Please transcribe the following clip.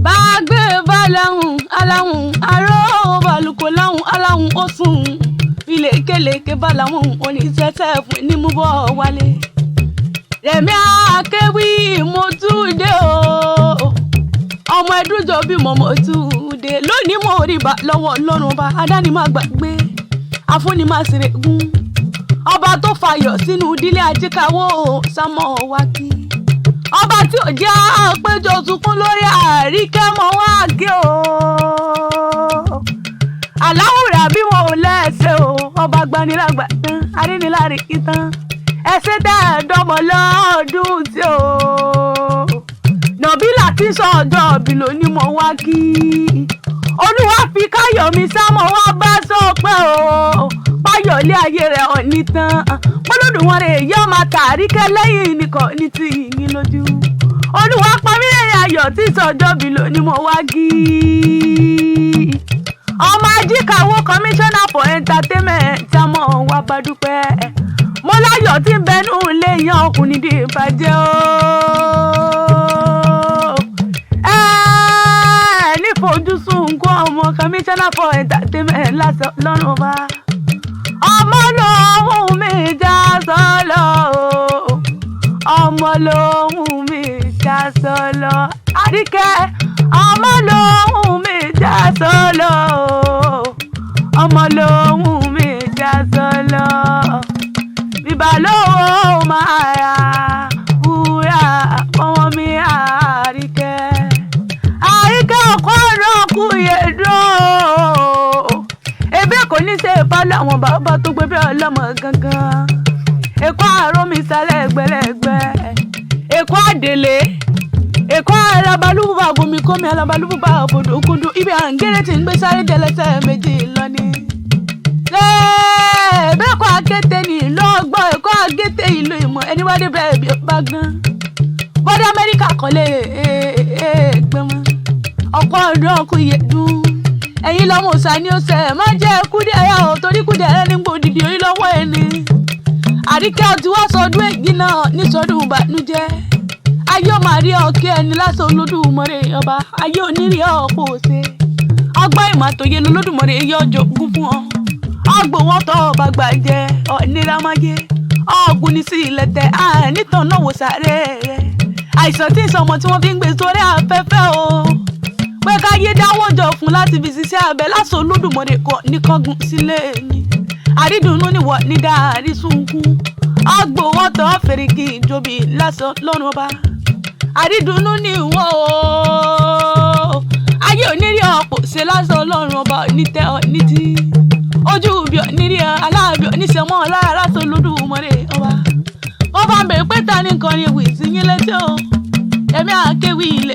Bagbe balahun alahun aro baluko lahun alahun osun ileke balahun onisese fún ni mú bọ̀ wálé. Remi Akewi mo túnde o. Ọmọ ẹdúnjọ bí mo túnde lónìí mo rí bá lọ́wọ́ Ọlọ́run bá adáni má gbàgbé afúnni má ṣerégun ọba tó fayọ̀ sínú ìdílé ajíkàwó sámọ wákì ọba tí ò jẹ́ àpéjọ sunkún lórí àríkẹ́ mọ́ wá gé o aláwùrà bí wọn ò lẹ́sẹ̀ o ọba gbanilágbà tán arínìlárí ìtàn ẹsẹ̀ tẹ́ẹ̀dọ́mọ lọ́dún tí o Nabeelah tí sọ̀jọ́ bí ló ní mo wá kí olúwa fi káyọ̀mí sámọ̀ wá bá sọ́pẹ́ o páyọ̀lé ayé rẹ̀ ọ̀ní tán Olódùmarè yóò máa tàríkẹ́ lẹ́yìn nìkan ní ti yìnyín lójú olúwa pamí lẹ́yìn ayọ̀ tí sọ̀jọ́ bí ló ní mo wá kí ọmọ ajíkàwó commissioner for entertainment sámọ̀ wá bá dúpẹ́ mo láyọ̀ tí ń bẹnu ilé yan ọkùnrin dé ìbàjẹ́ o. Nífojúsùn nǹkan ọmọ commissioner for entertainment lásán lọ́rùn bá. Ọmọ lòun mi já sọ́lọ̀ o. Ọmọ lòun mi já sọ́lọ̀. Àríkẹ́ ọmọ lòun mi já sọ́lọ̀ o. Ọmọ lòun mi já sọ́lọ̀. Bíbá lówó máa ra wúrà ọmọ mi Àríkẹ́. Àríkẹ́ ọkọ náà kú yẹ̀dùn. Ebi kò ní ṣe ìpalẹ̀ àwọn bàbá tó gbé bí ọlọ́mọ gangan. Èkó àárọ̀ mi sálẹ̀ ẹgbẹ̀lẹ́gbẹ̀. Èkó àdèlé. Èkó alábàlúbà bomi kómi alábàlúbà bòdò kúndú. Ibi àǹgẹ́rẹ́ tí ń gbé sáré tẹ́lẹsẹ̀ méjì lọ ni. Èkó akété ni ìlú ọgbọ́n. Èkó akété ìlú ìmọ̀ ẹni wá débẹ̀ bí ó bá gbọ́n. Bọ́dọ̀ Amẹ́ríkà kọ́lé gbẹ́mọ́. Ọ̀pọ̀ ọdún ọkùn yẹ̀dùn. Ẹ̀yin lọ́mọ òsà ni ó sẹ̀ má jẹ́ kúdẹ̀ ẹ̀yà ò torí kúdẹ̀ ẹ̀ ní gbòdìdì orí lọ́wọ́ ẹni. Àríkẹ́ ọtí wá sọdún èyí náà ní sọdún ìbànújẹ́. Ayé ò máa rí ọkẹ́ ẹni lásán Olódùmarè ọba. Ayé ò ní rí ọ̀pọ̀ òsè. Ọgbọ́n ìmọ̀ àtòyè Olódùmarè yọ jogún fún ọ. Ọgbọ̀n wọn tọ́ ọba gbàjẹ́ ọ̀nìràmáyé. Ọ̀gùn ní sí ilẹ̀ tẹ̀ nítàn náà wò sáré rẹ̀. Àìsàn tí ìsọmọ tí wọ́n fi ń gbé sórí afẹ́fẹ́ o. Pé káyé dáwọ́ jọ fún láti fi ṣiṣẹ́ abẹ lásán Olódùmarè kọ ní kọ́gùn sílé ni. Àrídùnnú níwọ̀ ní dáàrí sunkún. Ọgbọ̀n wọn tọ́ fèrèkì ìjòbí lásán lọ́rùn ọba. Àrídùnnú níwọ̀ o. Ayé onírí ọ̀pọ̀ ṣe lásán Ọlọ́run ọba nítẹ̀ nítí. Ojú bí onírí aláàbí oníṣẹ́mọ́ lára lásán Olódùmarè ọba. Wọ́n bá ń bèrè pé ta ni nǹkan ni ewì sí yín létí o. Remi Akewi ilé.